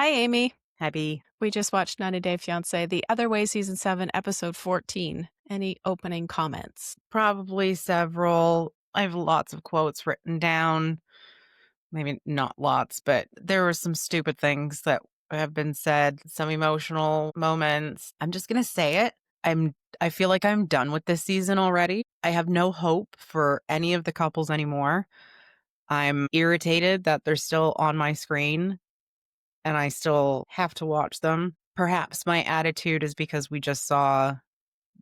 Hi, Amy. Happy. We just watched 90 Day Fiancé, The Other Way, Season 7, Episode 14. Any opening comments? Probably several. I have lots of quotes written down. Maybe not lots, but there were some stupid things that have been said, some emotional moments. I'm just gonna say it. I feel like I'm done with this season already. I have no hope for any of the couples anymore. I'm irritated that they're still on my screen and I still have to watch them. Perhaps my attitude is because we just saw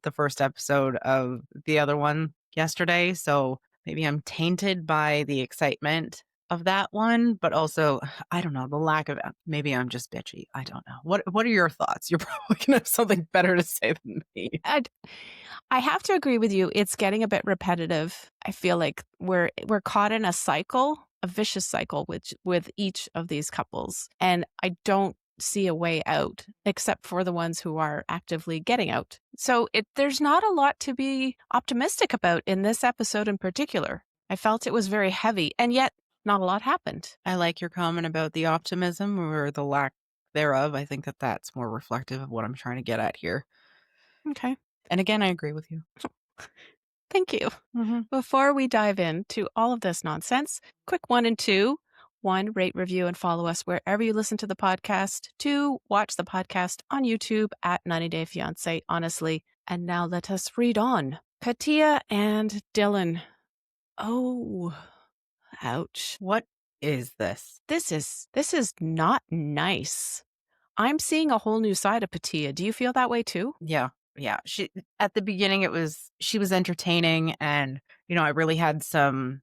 the first episode of the other one yesterday, so maybe I'm tainted by the excitement of that one, but also, I don't know, the lack of maybe I'm just bitchy. I don't know. What are your thoughts? You're probably gonna have something better to say than me. I have to agree with you. It's getting a bit repetitive. I feel like we're caught in a cycle, a vicious cycle with each of these couples, and I don't see a way out except for the ones who are actively getting out. So there's not a lot to be optimistic about in this episode in particular. I felt it was very heavy, and yet not a lot happened. I like your comment about the optimism or the lack thereof. I think that that's more reflective of what I'm trying to get at here. Okay. And again, I agree with you. Thank you. Mm-hmm. Before we dive into all of this nonsense, quick 1 and 2. 1, rate, review, and follow us wherever you listen to the podcast. 2, watch the podcast on YouTube at 90 Day Fiancé, honestly. And now let us read on. Pattiya and Dylan. Oh, ouch. What is this? This is not nice. I'm seeing a whole new side of Pattiya. Do you feel that way too? Yeah. Yeah. She at the beginning she was entertaining and I really had some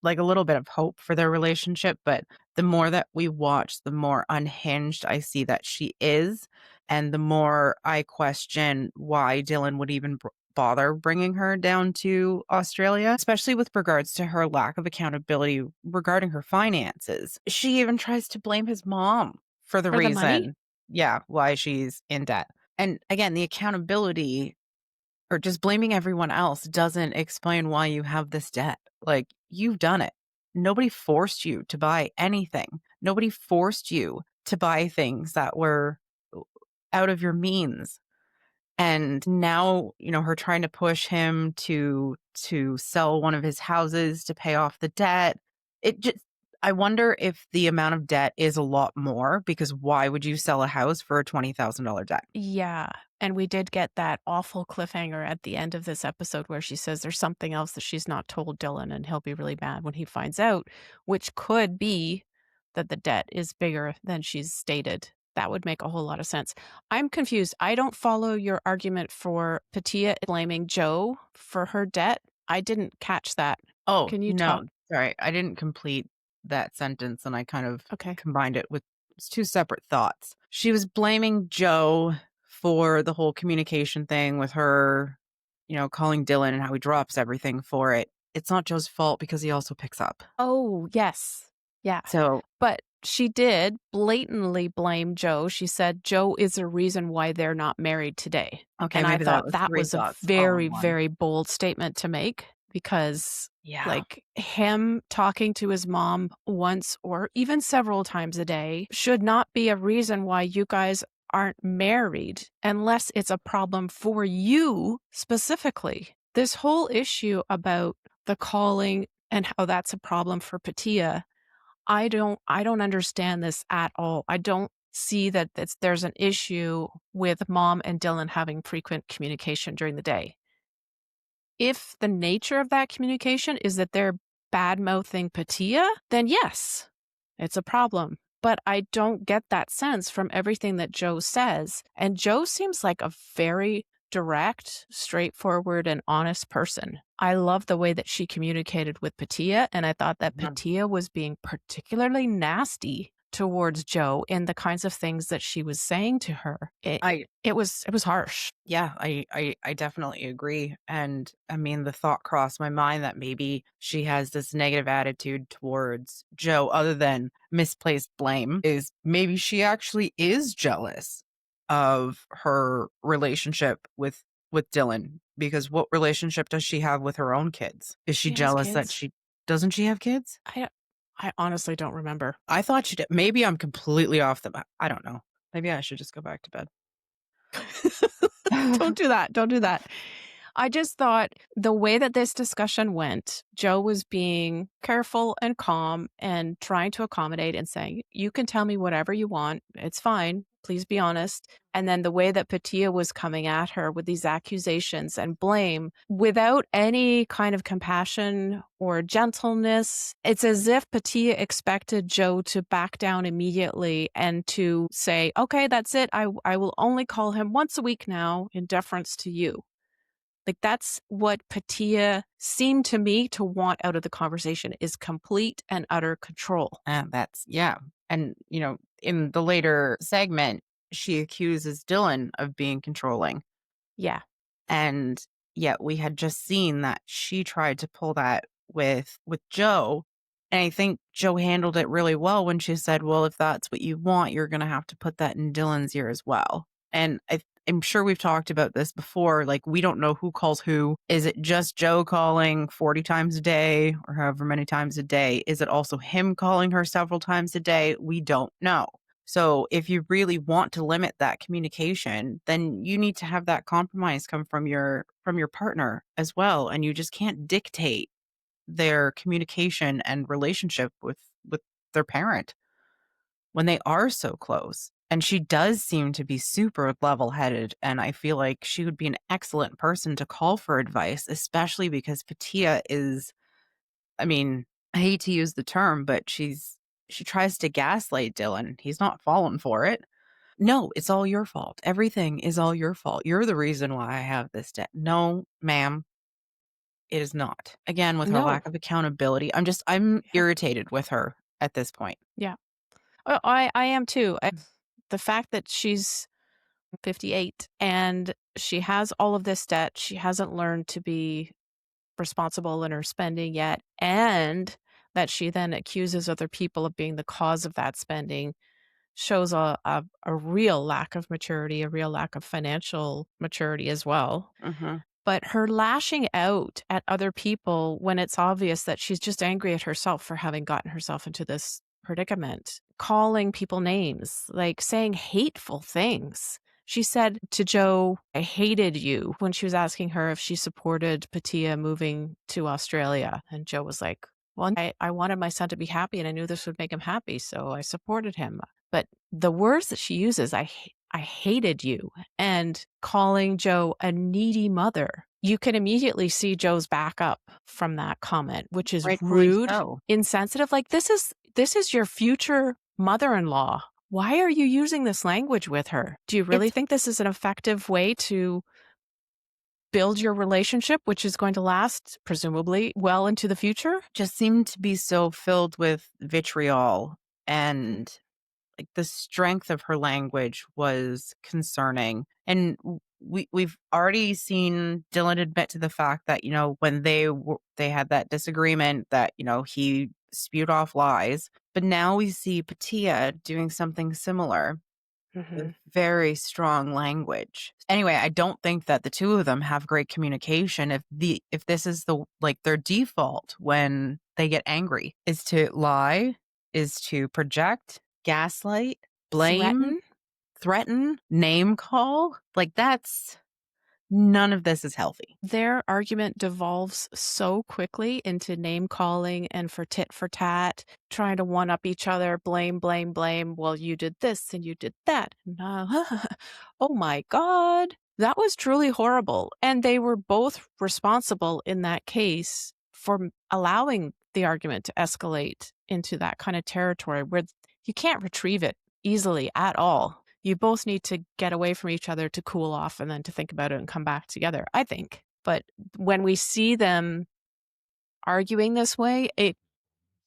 like a little bit of hope for their relationship, but the more that we watch, the more unhinged I see that she is, and the more I question why Dylan would even bother bringing her down to Australia, especially with regards to her lack of accountability regarding her finances. She even tries to blame his mom for the For the money? reason, yeah, why she's in debt. And again, the accountability or just blaming everyone else doesn't explain why you have this debt. Like, you've done it. Nobody forced you to buy anything. Nobody forced you to buy things that were out of your means. And now, her trying to push him to sell one of his houses to pay off the debt. It just I wonder if the amount of debt is a lot more, because why would you sell a house for a $20,000 debt? Yeah. And we did get that awful cliffhanger at the end of this episode where she says there's something else that she's not told Dylan, and he'll be really mad when he finds out, which could be that the debt is bigger than she's stated. That would make a whole lot of sense. I'm confused. I don't follow your argument for Pattiya blaming Joe for her debt. I didn't catch that. Oh, Can you no, talk? sorry. I didn't complete that sentence, and I kind of Okay. combined it with two separate thoughts. She was blaming Joe for the whole communication thing with her, calling Dylan and how he drops everything for it. It's not Joe's fault because he also picks up. Oh, yes. Yeah. So, But she did blatantly blame Joe. She said Joe is the reason why they're not married today. okay, And I maybe that thought was that three was a thoughts all in very, one. very bold statement to make, because Yeah. like him talking to his mom once or even several times a day should not be a reason why you guys aren't married, unless it's a problem for you specifically. This whole issue about the calling and how that's a problem for Pattiya, I don't understand this at all. I don't see that there's an issue with mom and Dylan having frequent communication during the day. If the nature of that communication is that they're bad-mouthing Pattiya, then yes, it's a problem. But I don't get that sense from everything that Joe says. And Joe seems like a very direct, straightforward, and honest person. I love the way that she communicated with Pattiya, and I thought that Yeah. Pattiya was being particularly nasty towards Joe in the kinds of things that she was saying to her. It was harsh. Yeah, I definitely agree. And I mean, the thought crossed my mind that maybe she has this negative attitude towards Joe, other than misplaced blame, is maybe she actually is jealous of her relationship with Dylan. Because what relationship does she have with her own kids? Is she She has jealous that kids. she doesn't she have kids? I honestly don't remember. I thought she did. Maybe I'm completely off the map. I don't know. Maybe I should just go back to bed. Don't do that. Don't do that. I just thought the way that this discussion went, Joe was being careful and calm and trying to accommodate and saying, you can tell me whatever you want. It's fine. Please be honest. And then the way that Pattiya was coming at her with these accusations and blame without any kind of compassion or gentleness, it's as if Pattiya expected Joe to back down immediately and to say, okay, that's it. I will only call him once a week now in deference to you. Like that's what Pattiya seemed to me to want out of the conversation is complete and utter control. Yeah. And, in the later segment, she accuses Dylan of being controlling. Yeah. And yet we had just seen that she tried to pull that with Joe. And I think Joe handled it really well when she said, well, if that's what you want, you're going to have to put that in Dylan's ear as well. And I'm sure we've talked about this before. Like, we don't know who calls who. Is it just Joe calling 40 times a day or however many times a day? Is it also him calling her several times a day? We don't know. So if you really want to limit that communication, then you need to have that compromise come from your partner as well. And you just can't dictate their communication and relationship with their parent when they are so close. And she does seem to be super level-headed, and I feel like she would be an excellent person to call for advice, especially because Pattiya is, I mean, I hate to use the term, but she tries to gaslight Dylan. He's not falling for it. No, it's all your fault. Everything is all your fault. You're the reason why I have this debt. No, ma'am, it is not. Again, with her No. lack of accountability, I'm Yeah. irritated with her at this point. Yeah. I am too. The fact that she's 58 and she has all of this debt, she hasn't learned to be responsible in her spending yet, and that she then accuses other people of being the cause of that spending shows a real lack of maturity, a real lack of financial maturity as well. Mhm. But her lashing out at other people when it's obvious that she's just angry at herself for having gotten herself into this predicament, calling people names, like saying hateful things. She said to Joe, I hated you when she was asking her if she supported Pattiya moving to Australia. And Joe was like, well, I wanted my son to be happy and I knew this would make him happy. So I supported him. But the words that she uses, I hated you, and calling Joe a needy mother. You can immediately see Joe's back up from that comment, which is Rightfully rude, so. insensitive. Like this is your future mother-in-law. Why are you using this language with her? Do you really It's think this is an effective way to build your relationship, which is going to last presumably well into the future? just seemed to be so filled with vitriol, and like the strength of her language was concerning. And we've already seen Dylan admit to the fact that, when they had that disagreement, that, he spewed off lies. But now we see Pattiya doing something similar with Mhm. very strong language. Anyway, I don't think that the two of them have great communication if this is their default when they get angry is to lie, is to project, gaslight, blame, Threaten. threaten, name call. That's none of this is healthy. Their argument devolves so quickly into name calling and for tit for tat, trying to one up each other, blame, blame, blame. Well, you did this and you did that. Oh my God. That was truly horrible. And they were both responsible in that case for allowing the argument to escalate into that kind of territory where you can't retrieve it easily at all. You both need to get away from each other to cool off and then to think about it and come back together, I think. But when we see them arguing this way, it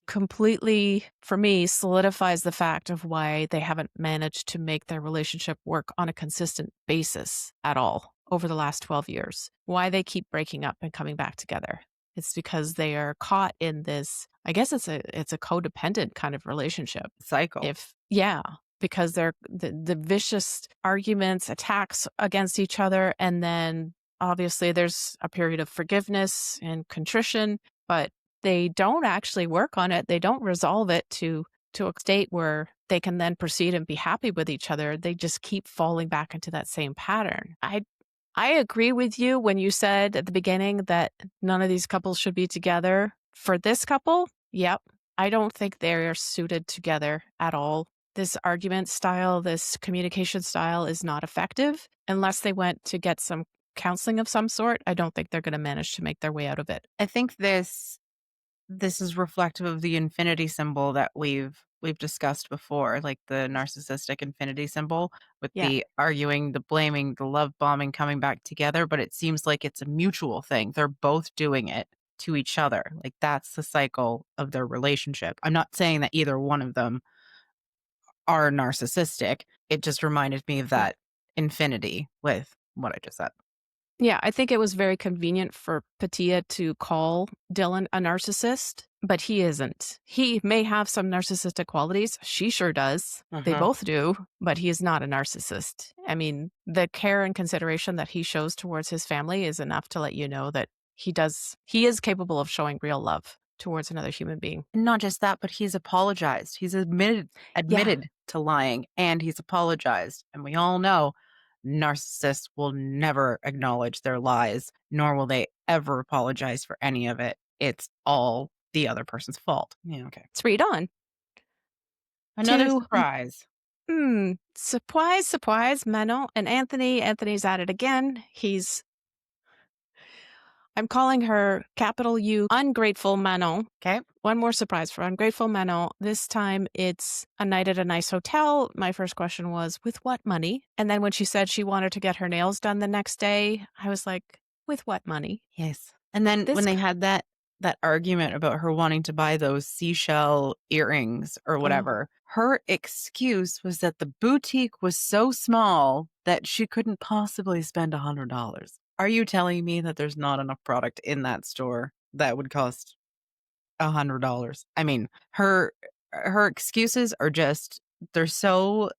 completely, for me, solidifies the fact of why they haven't managed to make their relationship work on a consistent basis at all over the last 12 years. Why they keep breaking up and coming back together. It's because they are caught in this, I guess it's a codependent kind of relationship. Cycle. Because they're the vicious arguments, attacks against each other, and then obviously there's a period of forgiveness and contrition, but they don't actually work on it. They don't resolve it to a state where they can then proceed and be happy with each other. They just keep falling back into that same pattern. I agree with you when you said at the beginning that none of these couples should be together. For this couple, yep, I don't think they're suited together at all. This argument style, this communication style is not effective unless they went to get some counseling of some sort. I don't think they're going to manage to make their way out of it. I think this is reflective of the infinity symbol that we've discussed before, like the narcissistic infinity symbol with Yeah. the arguing, the blaming, the love bombing coming back together, but it seems like it's a mutual thing. They're both doing it to each other. Like that's the cycle of their relationship. I'm not saying that either one of them are narcissistic. It just reminded me of Yeah. that infinity with what I just said. Yeah, I think it was very convenient for Pattiya to call Dylan a narcissist, but he isn't. He may have some narcissistic qualities. She sure does. They Uh-huh. both do, but he is not a narcissist. I mean, the care and consideration that he shows towards his family is enough to let you know that he is capable of showing real love towards another human being. And not just that, but he's apologized. He's Yeah, admitted to lying and he's apologized. And we all know narcissists will never acknowledge their lies, nor will they ever apologize for any of it. It's all the other person's fault. Yeah, okay. let's read on Another to surprise. surprise, surprise, Manon and Anthony. Anthony's at it again. I'm calling her capital U ungrateful Manon. Okay. One more surprise for ungrateful Manon. This time it's a night at a nice hotel. My first question was, with what money? And then when she said she wanted to get her nails done the next day, I was like, with what money? Yes. And then when This, they had that argument about her wanting to buy those seashell earrings or oh, whatever, her excuse was that the boutique was so small that she couldn't possibly spend $100. Are you telling me that there's not enough product in that store that would cost $100? I mean, her excuses are just they're so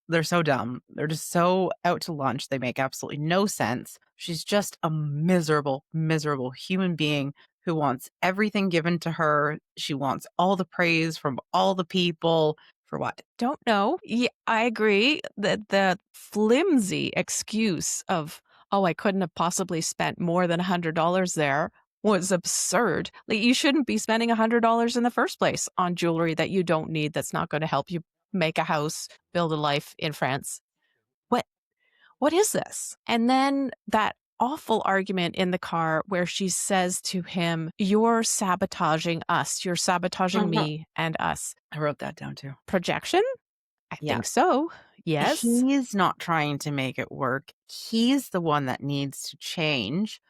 dumb. They're just so out to lunch. They make absolutely no sense. She's just a miserable, miserable human being who wants everything given to her. She wants all the praise from all the people. For what? don't know. Yeah, I agree that the flimsy excuse of, oh, I couldn't have possibly spent more than $100 there was absurd. Like, you shouldn't be spending $100 in the first place on jewelry that you don't need, that's not going to help you make a house, build a life in France. What what is this? And then that awful argument in the car where she says to him, "You're sabotaging us. You're sabotaging Mhm. me and us." I wrote that down too. Projection? I Yeah. think so. Yes. He's not trying to make it work. He's the one that needs to change.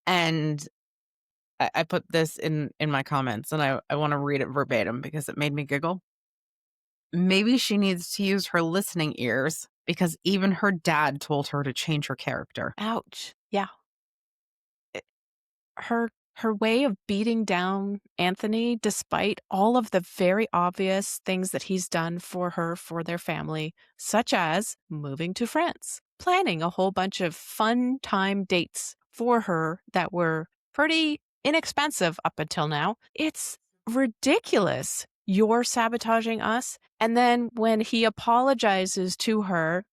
And I put this in my comments and I want to read it verbatim because it made me giggle. Maybe she needs to use her listening ears because even her dad told her to change her character. Ouch. Yeah. Her her way of beating down Anthony, despite all of the very obvious things that he's done for her, for their family, such as moving to France, planning a whole bunch of fun time dates for her that were pretty inexpensive up until now. It's ridiculous. You're sabotaging us. And then when he apologizes to her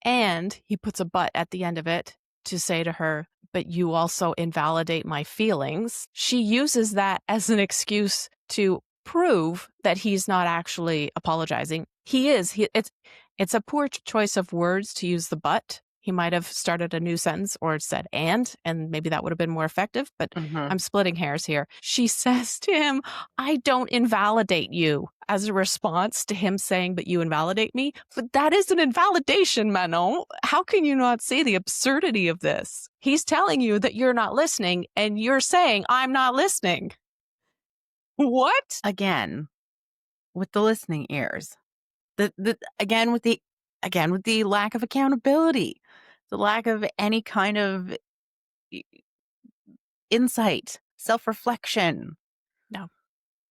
and he puts a but at the end of it to say to her, but you also invalidate my feelings. She uses that as an excuse to prove that he's not actually apologizing. He is. It's a poor choice of words to use the but. He might have started a new sentence or said and maybe that would have been more effective, but Mhm. I'm splitting hairs here. She says to him, I don't invalidate you, as a response to him saying, but you invalidate me. But that is an invalidation, Manon. How can you not see the absurdity of this? He's telling you that you're not listening, and you're saying, I'm not listening. What? Again, with the listening ears. The again with the lack of accountability, the lack of any kind of i- insight, self-reflection. No,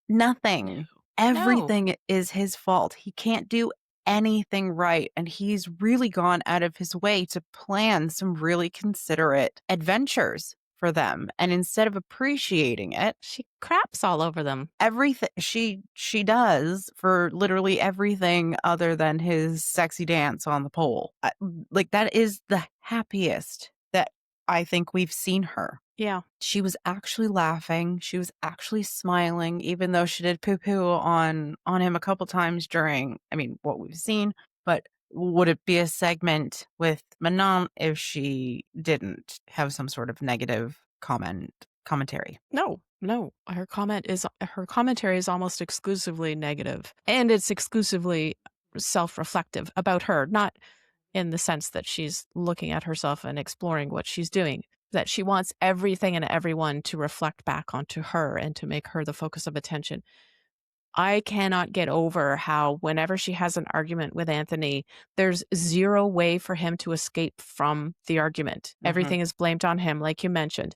no, Nothing. no. Everything is his fault. He can't do anything right. And he's really gone out of his way to plan some really considerate adventures for them. And instead of appreciating it, She craps all over them. everything she does for literally everything other than his sexy dance on the pole. Like, that is the happiest that I think we've seen her. Yeah. She was actually laughing. She was actually smiling, even though she did poo-poo on him a couple times during, I mean, what we've seen. But would it be a segment with Manon if she didn't have some sort of negative commentary? No, no. Her commentary is almost exclusively negative, and it's exclusively self-reflective about her, not in the sense that she's looking at herself and exploring what she's doing, that she wants everything and everyone to reflect back onto her and to make her the focus of attention. I cannot get over how whenever she has an argument with Anthony, there's zero way for him to escape from the argument. Mhm. Everything is blamed on him, like you mentioned.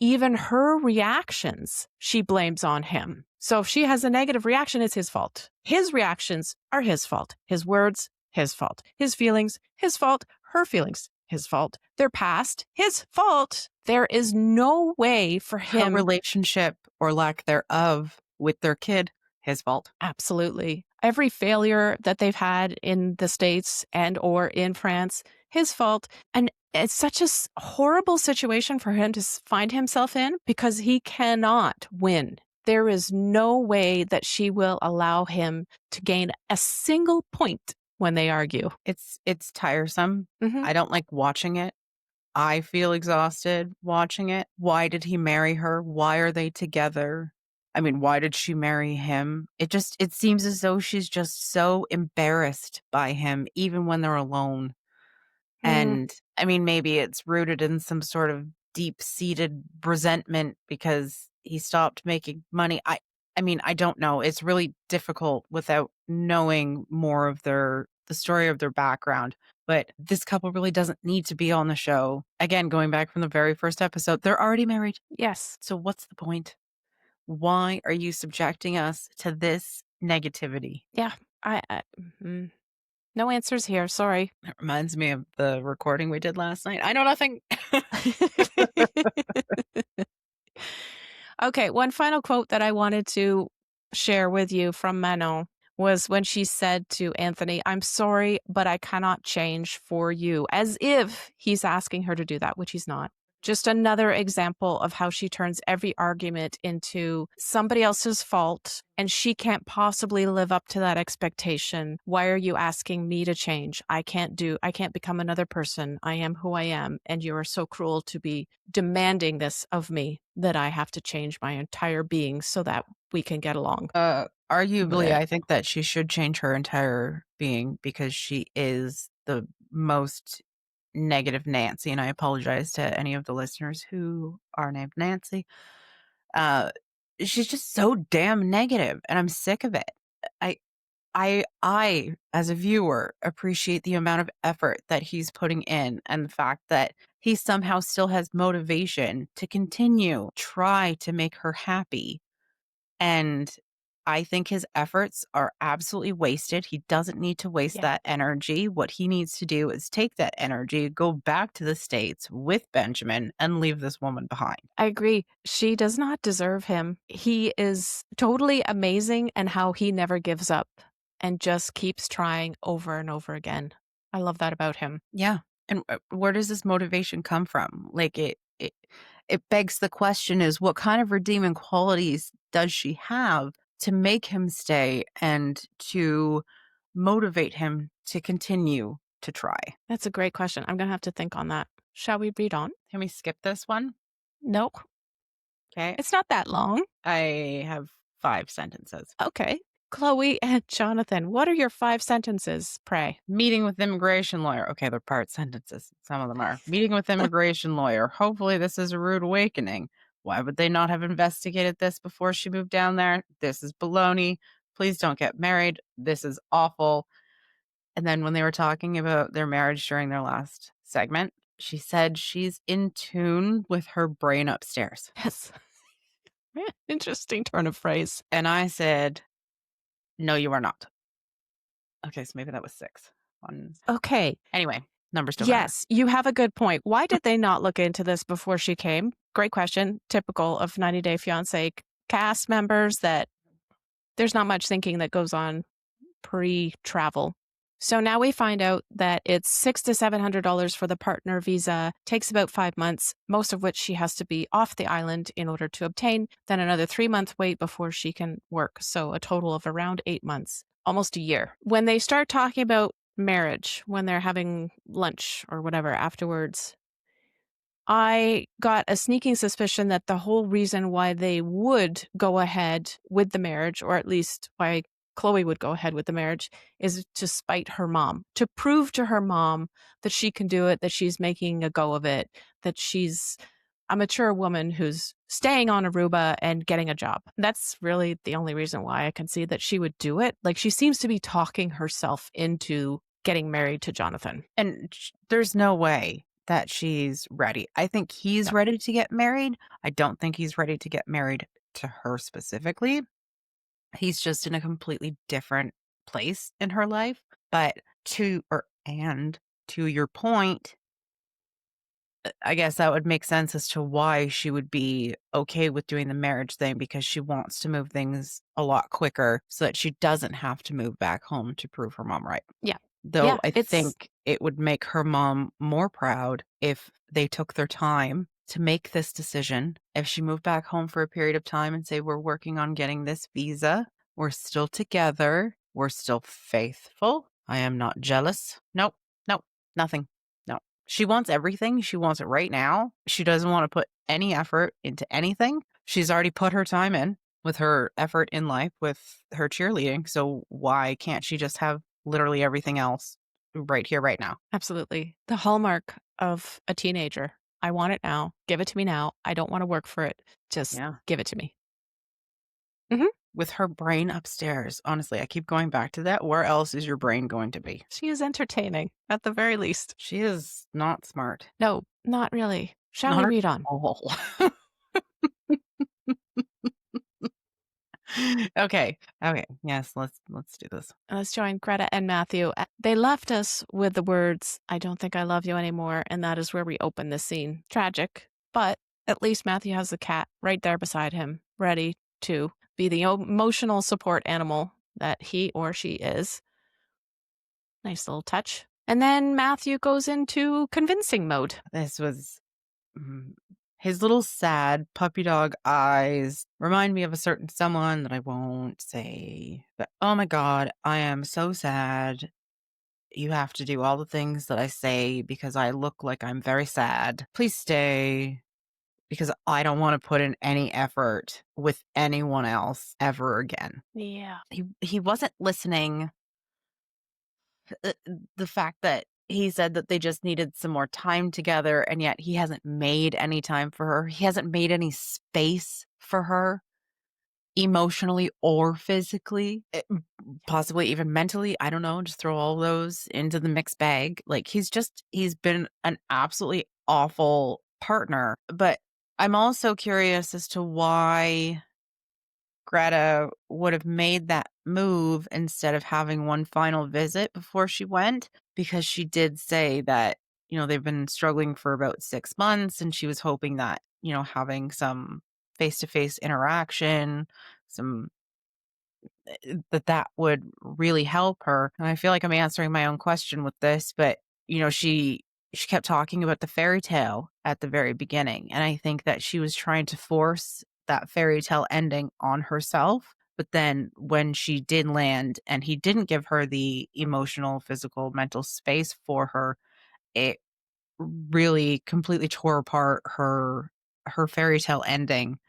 Even her reactions, she blames on him. So if she has a negative reaction, it's his fault. His reactions are his fault. His words, his fault. His feelings, his fault. Her feelings, his fault. Their past, his fault. There is no way for Her him. relationship or lack thereof with their kid, his fault. Absolutely. Every failure that they've had in the States and or in France, his fault. And it's such a horrible situation for him to find himself in because he cannot win. There is no way that she will allow him to gain a single point when they argue. It's tiresome. Mhm. I don't like watching it. I feel exhausted watching it. Why did he marry her? Why are they together? I mean, why did she marry him? It seems as though she's just so embarrassed by him even when they're alone. Mm, And I mean, maybe it's rooted in some sort of deep-seated resentment because he stopped making money. I mean, I don't know. It's really difficult without knowing more of the story of their background. But this couple really doesn't need to be on the show. Again, going back from the very first episode, they're already married. yes. So what's the point? Why are you subjecting us to this negativity? Yeah. I mm, no answers here. Sorry. It reminds me of the recording we did last night. I know nothing. Okay, one final quote that I wanted to share with you from Manon was when she said to Anthony, "I'm sorry, but I cannot change for you," as if he's asking her to do that, which he's not. Just another example of how she turns every argument into somebody else's fault and she can't possibly live up to that expectation. Why are you asking me to change? I can't become another person. I am who I am. And you are so cruel to be demanding this of me that I have to change my entire being so that we can get along. Arguably, Blech. I think that she should change her entire being because she is the most negative Nancy, and I apologize to any of the listeners who are named Nancy. Uh, she's just so damn negative, and I'm sick of it. I as a viewer, appreciate the amount of effort that he's putting in and the fact that he somehow still has motivation to continue try to make her happy. And I think his efforts are absolutely wasted. He doesn't need to waste Yeah, that energy. What he needs to do is take that energy, go back to the States with Benjamin, and leave this woman behind. I agree. She does not deserve him. He is totally amazing and how he never gives up and just keeps trying over and over again. I love that about him. Yeah. And where does this motivation come from? Like it begs the question is what kind of redeeming qualities does she have to make him stay and to motivate him to continue to try? That's a great question. I'm going to have to think on that. Shall we read on? Can we skip this one? No, Okay. it's not that long. I have 5 sentences. Okay. Chloe and Jonathan, what are your 5 sentences, pray? Meeting with immigration lawyer. Okay, they're part sentences. Some of them are. Meeting with immigration lawyer. Hopefully, this is a rude awakening. Why would they not have investigated this before she moved down there? This is baloney. Please don't get married. This is awful. And then when they were talking about their marriage during their last segment, she said she's in tune with her brain upstairs. Yes. Interesting turn of phrase. And I said, no, you are not. Okay, so maybe that was 6. One. Okay. Anyway, numbers don't matter. Yes, you have a good point. Why did they not look into this before she came? great question. Typical of 90 Day Fiancé cast members that there's not much thinking that goes on pre-travel. So now we find out that it's $600 to $700 for the partner visa, takes about 5 months, most of which she has to be off the island in order to obtain, then another 3 month wait before she can work. So a total of around 8 months, almost a year. When they start talking about marriage, when they're having lunch or whatever afterwards, I got a sneaking suspicion that the whole reason why they would go ahead with the marriage, or at least why Chloe would go ahead with the marriage, is to spite her mom, to prove to her mom that she can do it, that she's making a go of it, that she's a mature woman who's staying on Aruba and getting a job. That's really the only reason why I can see that she would do it. Like, she seems to be talking herself into getting married to Jonathan. And there's no way that she's ready. I think he's No. ready to get married. I don't think he's ready to get married to her specifically. He's just in a completely different place in her life. But to your point, I guess that would make sense as to why she would be okay with doing the marriage thing, because she wants to move things a lot quicker so that she doesn't have to move back home to prove her mom right. Yeah. Though Yeah, I it's think it would make her mom more proud if they took their time to make this decision. If she moved back home for a period of time and say, we're working on getting this visa, we're still together, we're still faithful. I am not jealous. Nope, nope, nothing. No. She wants everything. She wants it right now. She doesn't want to put any effort into anything. She's already put her time in with her effort in life with her cheerleading. So why can't she just have literally everything else right here, right now? absolutely the hallmark of a teenager. I want it now. Give it to me now. I don't want to work for it. Just Yeah. give it to me. Mhm. With her brain upstairs. Honestly, I keep going back to that. Where else is your brain going to be? She is entertaining, at the very least. She is not smart. No, not really. Shall we Not at read on? all. Okay. Okay. Yes, let's do this. Let's join Greta and Matthew. They left us with the words, I don't think I love you anymore. And that is where we open this scene. Tragic, but at least Matthew has the cat right there beside him, ready to be the emotional support animal that he or she is. Nice little touch. And then Matthew goes into convincing mode. This was his little sad puppy dog eyes remind me of a certain someone that I won't say. But oh my God, I am so sad. You have to do all the things that I say because I look like I'm very sad. Please stay, because I don't want to put in any effort with anyone else ever again. Yeah. He wasn't listening. The fact that he said that they just needed some more time together, and yet he hasn't made any time for her. He hasn't made any space for her, emotionally or physically, possibly even mentally. I don't know. Just throw all those into the mixed bag. Like, he's been an absolutely awful partner. But I'm also curious as to why Greta would have made that move instead of having one final visit before she went, because she did say that, they've been struggling for about 6 months, and she was hoping that, having some face-to-face interaction, some that would really help her. And I feel like I'm answering my own question with this, but she kept talking about the fairy tale at the very beginning, and I think that she was trying to force that fairy tale ending on herself. But then when she did land and he didn't give her the emotional, physical, mental space for her, it really completely tore apart her fairy tale ending.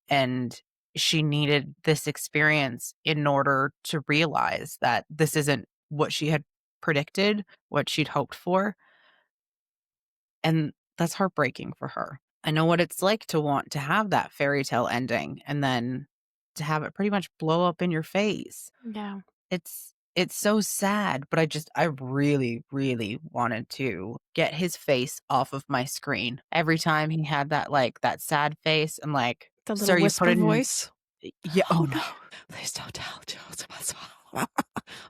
And she needed this experience in order to realize that this isn't what she had predicted, what she'd hoped for. And that's heartbreaking for her. I know what it's like to want to have that fairy tale ending and then to have it pretty much blow up in your face. Yeah. It's so sad, but I really, really wanted to get his face off of my screen. Every time he had that sad face, and like, The sir, little you put whisper in. voice. Yeah. Oh no, please don't tell Joseph. I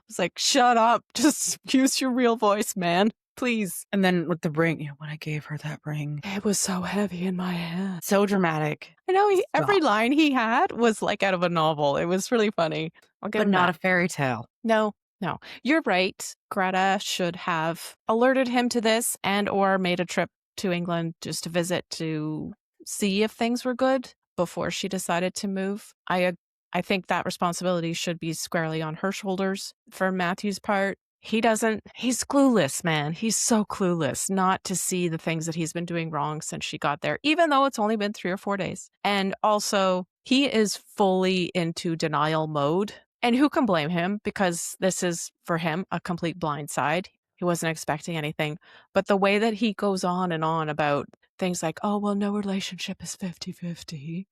was like, shut up. Just use your real voice, man. Please. And then with the ring, when I gave her that ring, It was so heavy in my hand. so dramatic. I know every Stop. line he had was like out of a novel. It was really funny. I'll give But him not that. a fairy tale. No, no. You're right. Greta should have alerted him to this and or made a trip to England just to visit to see if things were good before she decided to move. I think that responsibility should be squarely on her shoulders. For Matthew's part, he's clueless, man. He's so clueless not to see the things that he's been doing wrong since she got there, even though it's only been 3 or 4 days. And also, he is fully into denial mode. And who can blame him? Because this is, for him, a complete blind side. He wasn't expecting anything. But the way that he goes on and on about things like, oh, well, no relationship is 50-50.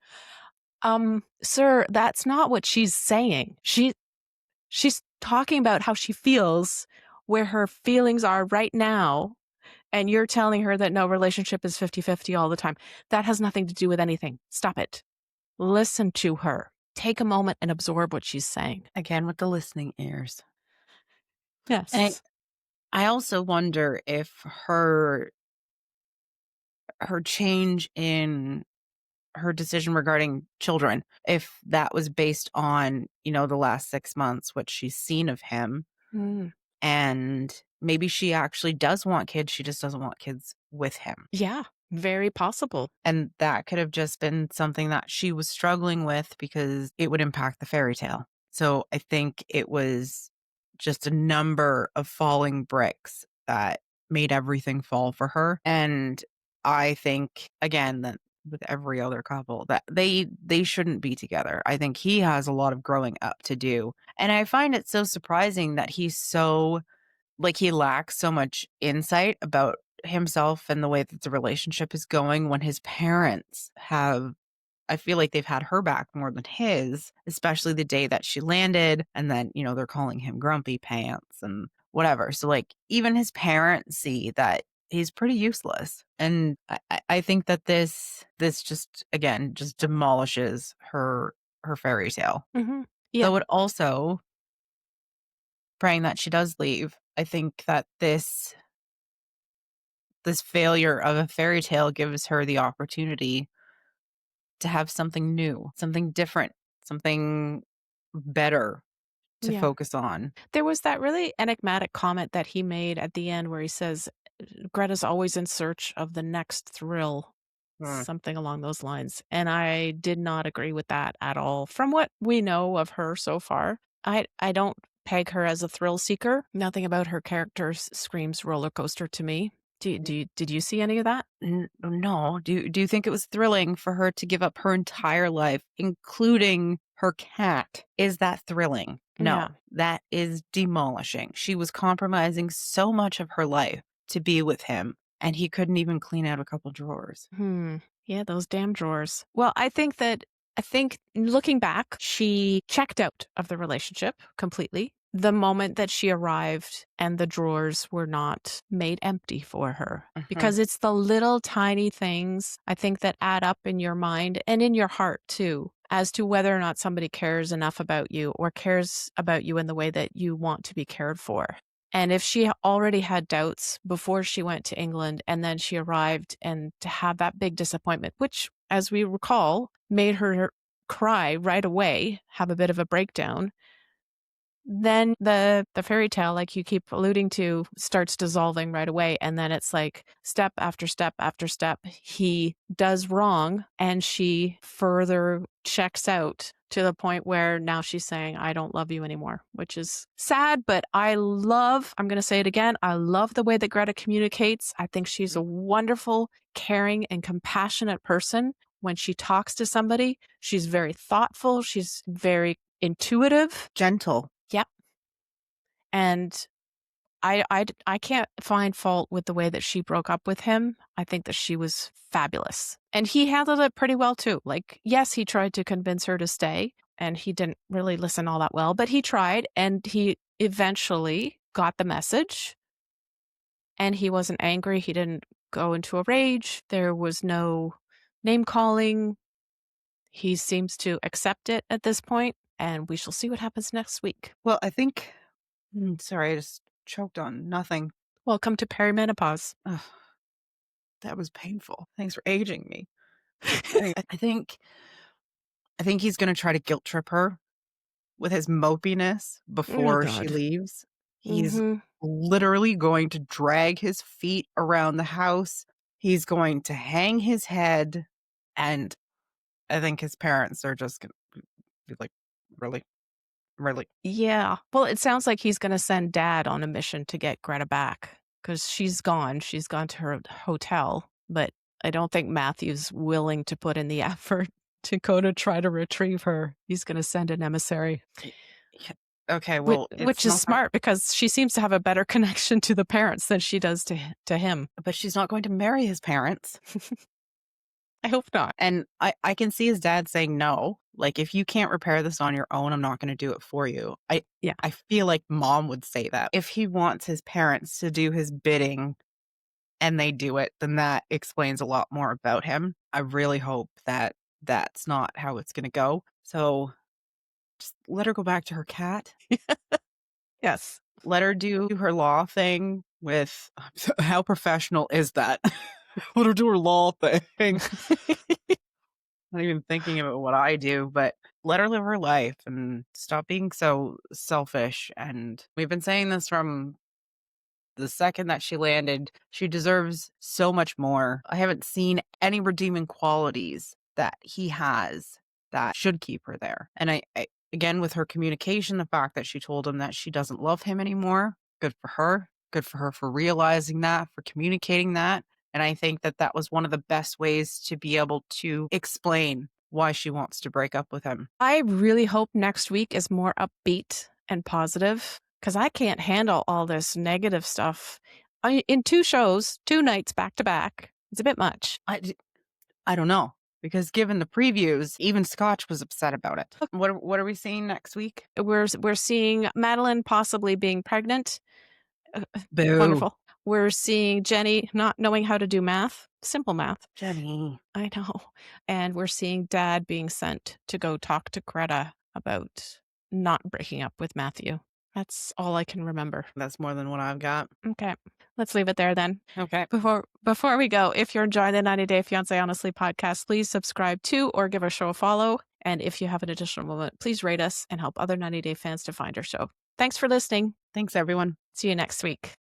Sir, that's not what she's saying. She's talking about how she feels, where her feelings are right now, and you're telling her that no relationship is 50-50 all the time. That has nothing to do with anything. Stop it. Listen to her. Take a moment and absorb what she's saying. Again, with the listening ears. And Yes. I also wonder if her change in her decision regarding children, if that was based on, the last 6 months, what she's seen of him, Mm. and maybe she actually does want kids, she just doesn't want kids with him. Yeah, very possible. And that could have just been something that she was struggling with because it would impact the fairy tale. So I think it was just a number of falling bricks that made everything fall for her. And I think, again, that with every other couple, that they shouldn't be together. I think he has a lot of growing up to do. And I find it so surprising that he's so, like, he lacks so much insight about himself and the way that the relationship is going when his parents have, I feel like they've had her back more than his, especially the day that she landed. And then, they're calling him grumpy pants and whatever. So, like, even his parents see that he's pretty useless. And I think that this just, again, just demolishes her fairy tale. Mm-hmm. Yeah. Though it also, praying that she does leave, I think that this failure of a fairy tale gives her the opportunity to have something new, something different, something better to Yeah. focus on. There was that really enigmatic comment that he made at the end where he says, Greta's always in search of the next thrill, Mm. something along those lines. And I did not agree with that at all. From what we know of her so far, I don't peg her as a thrill seeker. Nothing about her character screams roller coaster to me. Did you see any of that? No. Do you think it was thrilling for her to give up her entire life, including her cat? Is that thrilling? Yeah. No, that is demolishing. She was compromising so much of her life to be with him, and he couldn't even clean out a couple drawers. Yeah, those damn drawers. Well, I think looking back, she checked out of the relationship completely the moment that she arrived and the drawers were not made empty for her. Mhm. Because it's the little tiny things, I think, that add up in your mind and in your heart too, as to whether or not somebody cares enough about you or cares about you in the way that you want to be cared for. And if she already had doubts before she went to England and then she arrived and to have that big disappointment, which, as we recall, made her cry right away, have a bit of a breakdown, then the fairy tale, like you keep alluding to, starts dissolving right away. And then it's like step after step after step, he does wrong and she further checks out to the point where now she's saying, I don't love you anymore, which is sad. But I'm going to say it again, I love the way that Greta communicates. I think she's a wonderful, caring, and compassionate person. When she talks to somebody, she's very thoughtful. She's very intuitive. Gentle. Yep. And I can't find fault with the way that she broke up with him. I think that she was fabulous. And he handled it pretty well too. Like, yes, he tried to convince her to stay and he didn't really listen all that well, but he tried and he eventually got the message and he wasn't angry. He didn't go into a rage. There was no name calling. He seems to accept it at this point, and we shall see what happens next week. Well, I think, sorry, I just choked on nothing. Welcome to perimenopause. Ugh, that was painful. Thanks for aging me. I think he's gonna try to guilt trip her with his mopiness Oh, before she God. leaves. He's Mhm. literally going to drag his feet around the house. He's going to hang his head, and I think his parents are just gonna be like, "Really? Really?" Yeah. Well, it sounds like he's gonna send dad on a mission to get Greta back because she's gone. She's gone to her hotel, but I don't think Matthew's willing to put in the effort to go to try to retrieve her. He's gonna send an emissary, Y Yeah. Okay, which well, which it's is not that, smart because she seems to have a better connection to the parents than she does to him. but she's not going to marry his parents. I hope not. And I can see his dad saying, "No, like, if you can't repair this on your own, I'm not gonna do it for you." Yeah. I feel like mom would say that. If he wants his parents to do his bidding and they do it, then that explains a lot more about him. I really hope that that's not how it's gonna go. So, just let her go back to her cat. Yes. Let her do her law thing with how professional is that? Let her do her law thing. Not even thinking about what I do, but let her live her life and stop being so selfish. And we've been saying this from the second that she landed. She deserves so much more. I haven't seen any redeeming qualities that he has that should keep her there. And again, with her communication, the fact that she told him that she doesn't love him anymore, good for her. Good for her for realizing that, for communicating that. And I think that that was one of the best ways to be able to explain why she wants to break up with him. I really hope next week is more upbeat and positive because I can't handle all this negative stuff. In 2 shows, 2 nights back to back, it's a bit much. I don't know, because given the previews, even Scotch was upset about it. What are we seeing next week? We're seeing Madeline possibly being pregnant. Boo. Wonderful. We're seeing Jenny not knowing how to do math, simple math. Jenny. I know. And we're seeing dad being sent to go talk to Greta about not breaking up with Matthew. That's all I can remember. That's more than what I've got. Okay. Let's leave it there then. Okay. Before we go, if you're enjoying the 90 Day Fiance Honestly podcast, please subscribe to or give our show a follow. And if you have an additional moment, please rate us and help other 90 Day fans to find our show. Thanks for listening. Thanks, everyone. See you next week.